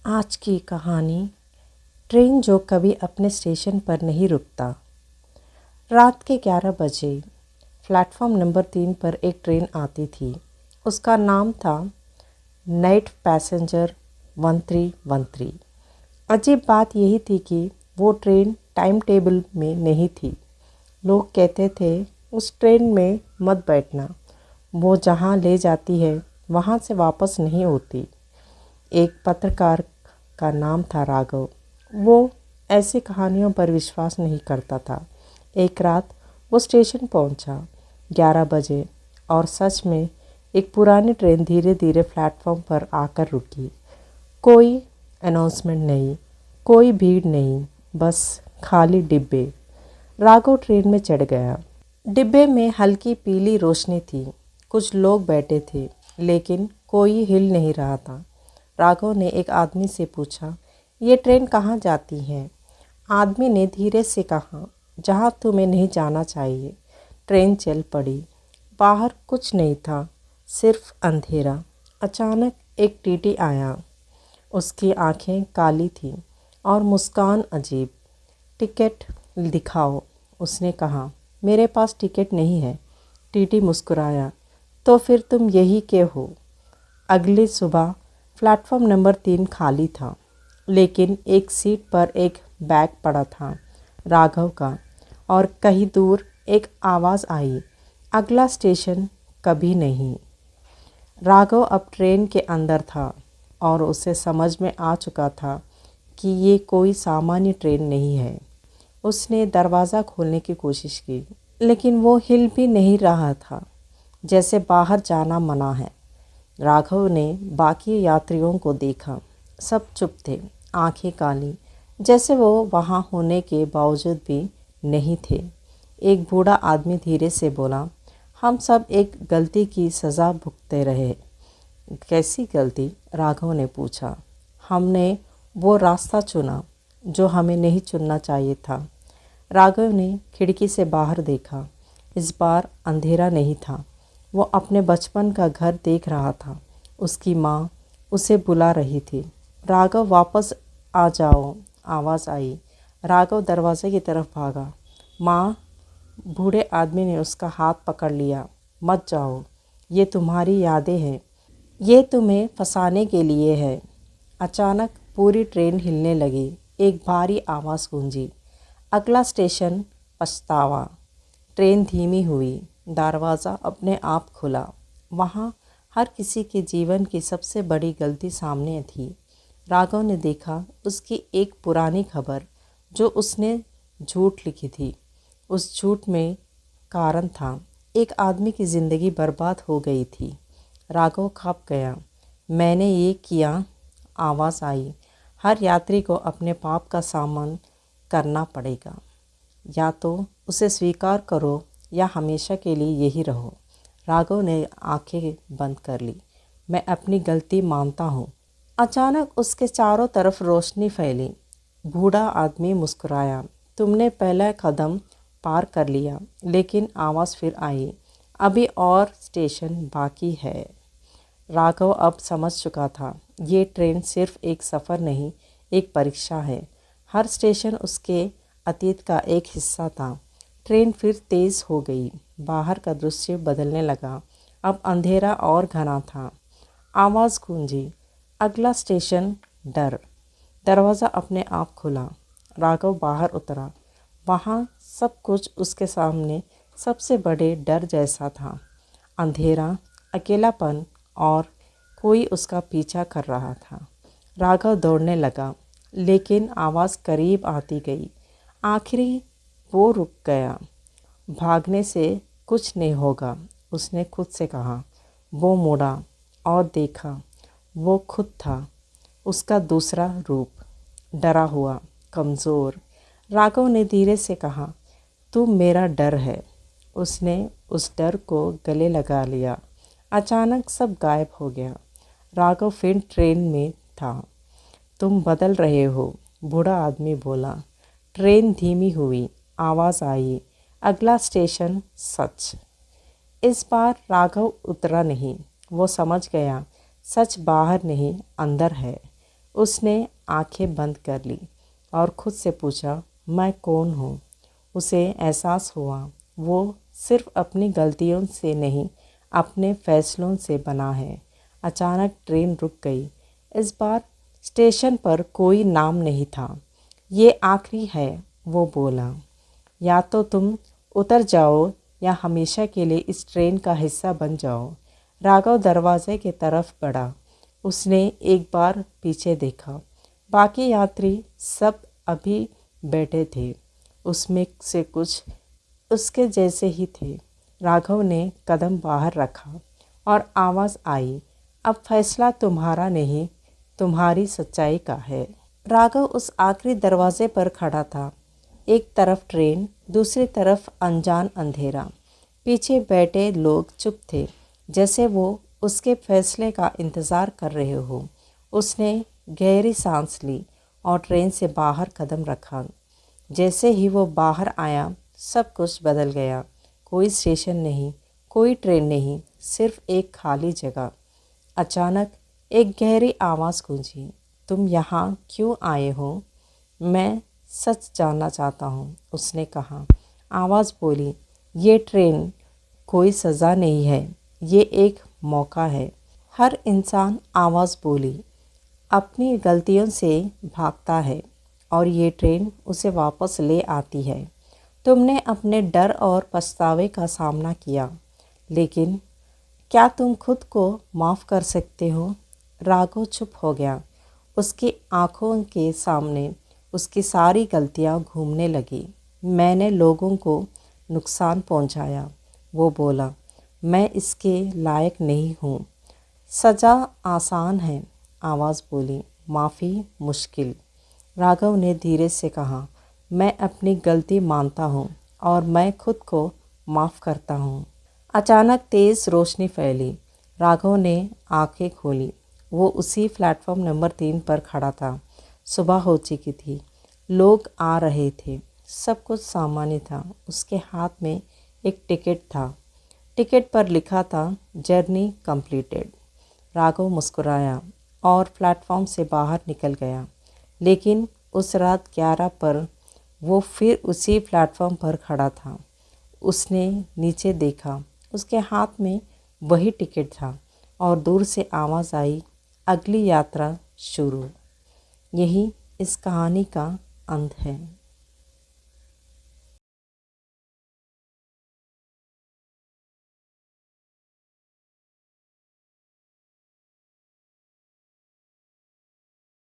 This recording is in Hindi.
आज की कहानी ट्रेन जो कभी अपने स्टेशन पर नहीं रुकता। रात के 11 बजे प्लेटफॉर्म नंबर 3 पर एक ट्रेन आती थी। उसका नाम था नाइट पैसेंजर 1313। अजीब बात यही थी कि वो ट्रेन टाइम टेबल में नहीं थी। लोग कहते थे उस ट्रेन में मत बैठना, वो जहाँ ले जाती है वहाँ से वापस नहीं होती। एक पत्रकार का नाम था राघव। वो ऐसी कहानियों पर विश्वास नहीं करता था। एक रात वो स्टेशन पहुंचा 11 बजे और सच में एक पुरानी ट्रेन धीरे धीरे प्लेटफॉर्म पर आकर रुकी। कोई अनाउंसमेंट नहीं, कोई भीड़ नहीं, बस खाली डिब्बे। राघव ट्रेन में चढ़ गया। डिब्बे में हल्की पीली रोशनी थी। कुछ लोग बैठे थे लेकिन कोई हिल नहीं रहा था। राघव ने एक आदमी से पूछा, ये ट्रेन कहाँ जाती है? आदमी ने धीरे से कहा, जहाँ तुम्हें नहीं जाना चाहिए। ट्रेन चल पड़ी। बाहर कुछ नहीं था, सिर्फ अंधेरा। अचानक एक टीटी आया। उसकी आंखें काली थीं और मुस्कान अजीब। टिकट दिखाओ, उसने कहा। मेरे पास टिकट नहीं है। टीटी मुस्कुराया। तो फिर तुम यही के हो? अगली सुबह प्लेटफॉर्म नंबर 3 खाली था, लेकिन एक सीट पर एक बैग पड़ा था, राघव का। और कहीं दूर एक आवाज़ आई, अगला स्टेशन कभी नहीं। राघव अब ट्रेन के अंदर था और उसे समझ में आ चुका था कि ये कोई सामान्य ट्रेन नहीं है। उसने दरवाज़ा खोलने की कोशिश की, लेकिन वो हिल भी नहीं रहा था, जैसे बाहर जाना मना है। राघव ने बाकी यात्रियों को देखा। सब चुप थे, आंखें काली, जैसे वो वहाँ होने के बावजूद भी नहीं थे। एक बूढ़ा आदमी धीरे से बोला, हम सब एक गलती की सज़ा भुगते रहे। कैसी गलती? राघव ने पूछा। हमने वो रास्ता चुना जो हमें नहीं चुनना चाहिए था। राघव ने खिड़की से बाहर देखा। इस बार अंधेरा नहीं था। वो अपने बचपन का घर देख रहा था। उसकी माँ उसे बुला रही थी। राघव वापस आ जाओ, आवाज़ आई। राघव दरवाजे की तरफ भागा। माँ, बूढ़े आदमी ने उसका हाथ पकड़ लिया। मत जाओ, ये तुम्हारी यादें हैं, ये तुम्हें फंसाने के लिए है। अचानक पूरी ट्रेन हिलने लगी। एक भारी आवाज़ गूंजी, अगला स्टेशन पछतावा। ट्रेन धीमी हुई। दरवाज़ा अपने आप खुला। वहाँ हर किसी के जीवन की सबसे बड़ी गलती सामने थी। राघव ने देखा उसकी एक पुरानी खबर जो उसने झूठ लिखी थी। उस झूठ में कारण था, एक आदमी की ज़िंदगी बर्बाद हो गई थी। राघव खप गया। मैंने ये किया, आवाज़ आई। हर यात्री को अपने पाप का सामना करना पड़ेगा। या तो उसे स्वीकार करो या हमेशा के लिए यही रहो। राघव ने आंखें बंद कर ली। मैं अपनी गलती मानता हूँ। अचानक उसके चारों तरफ रोशनी फैली। बूढ़ा आदमी मुस्कुराया। तुमने पहला कदम पार कर लिया, लेकिन आवाज़ फिर आई, अभी और स्टेशन बाकी है। राघव अब समझ चुका था, ये ट्रेन सिर्फ एक सफ़र नहीं, एक परीक्षा है। हर स्टेशन उसके अतीत का एक हिस्सा था। ट्रेन फिर तेज़ हो गई। बाहर का दृश्य बदलने लगा। अब अंधेरा और घना था। आवाज़ गूंजी, अगला स्टेशन डर। दरवाज़ा अपने आप खुला। राघव बाहर उतरा। वहाँ सब कुछ उसके सामने सबसे बड़े डर जैसा था। अंधेरा, अकेलापन और कोई उसका पीछा कर रहा था। राघव दौड़ने लगा, लेकिन आवाज़ करीब आती गई। आखिरी वो रुक गया। भागने से कुछ नहीं होगा, उसने खुद से कहा। वो मुड़ा और देखा, वो खुद था, उसका दूसरा रूप, डरा हुआ, कमज़ोर। राघव ने धीरे से कहा, तू मेरा डर है। उसने उस डर को गले लगा लिया। अचानक सब गायब हो गया। राघव फिर ट्रेन में था। तुम बदल रहे हो, बूढ़ा आदमी बोला। ट्रेन धीमी हुई। आवाज़ आई, अगला स्टेशन सच। इस बार राघव उतरा नहीं। वो समझ गया, सच बाहर नहीं, अंदर है। उसने आंखें बंद कर ली और खुद से पूछा, मैं कौन हूँ? उसे एहसास हुआ वो सिर्फ अपनी गलतियों से नहीं, अपने फैसलों से बना है। अचानक ट्रेन रुक गई। इस बार स्टेशन पर कोई नाम नहीं था। ये आखिरी है, वो बोला। या तो तुम उतर जाओ या हमेशा के लिए इस ट्रेन का हिस्सा बन जाओ। राघव दरवाजे की तरफ बढ़ा। उसने एक बार पीछे देखा। बाकी यात्री सब अभी बैठे थे। उसमें से कुछ उसके जैसे ही थे। राघव ने कदम बाहर रखा और आवाज़ आई, अब फैसला तुम्हारा नहीं, तुम्हारी सच्चाई का है। राघव उस आखिरी दरवाजे पर खड़ा था। एक तरफ ट्रेन, दूसरी तरफ अनजान अंधेरा। पीछे बैठे लोग चुप थे, जैसे वो उसके फैसले का इंतज़ार कर रहे हो। उसने गहरी सांस ली और ट्रेन से बाहर कदम रखा। जैसे ही वो बाहर आया, सब कुछ बदल गया। कोई स्टेशन नहीं, कोई ट्रेन नहीं, सिर्फ एक खाली जगह। अचानक एक गहरी आवाज़ गूंजी, तुम यहाँ क्यों आए हो? मैं सच जानना चाहता हूँ, उसने कहा। आवाज़ बोली, ये ट्रेन कोई सज़ा नहीं है, ये एक मौका है। हर इंसान, आवाज़ बोली, अपनी गलतियों से भागता है और ये ट्रेन उसे वापस ले आती है। तुमने अपने डर और पछतावे का सामना किया, लेकिन क्या तुम खुद को माफ़ कर सकते हो? राघव चुप हो गया। उसकी आंखों के सामने उसकी सारी गलतियां घूमने लगी। मैंने लोगों को नुकसान पहुंचाया, वो बोला। मैं इसके लायक नहीं हूँ। सज़ा आसान है, आवाज़ बोली, माफ़ी मुश्किल। राघव ने धीरे से कहा, मैं अपनी गलती मानता हूँ और मैं खुद को माफ़ करता हूँ। अचानक तेज़ रोशनी फैली। राघव ने आंखें खोली। वो उसी प्लेटफॉर्म नंबर 3 पर खड़ा था। सुबह हो चुकी थी। लोग आ रहे थे। सब कुछ सामान्य था। उसके हाथ में एक टिकट था। टिकट पर लिखा था, जर्नी कंप्लीटेड। राघव मुस्कुराया और प्लेटफॉर्म से बाहर निकल गया। लेकिन उस रात 11 पर वो फिर उसी प्लेटफॉर्म पर खड़ा था। उसने नीचे देखा। उसके हाथ में वही टिकट था और दूर से आवाज़ आई, अगली यात्रा शुरू। यही इस कहानी का अंत है।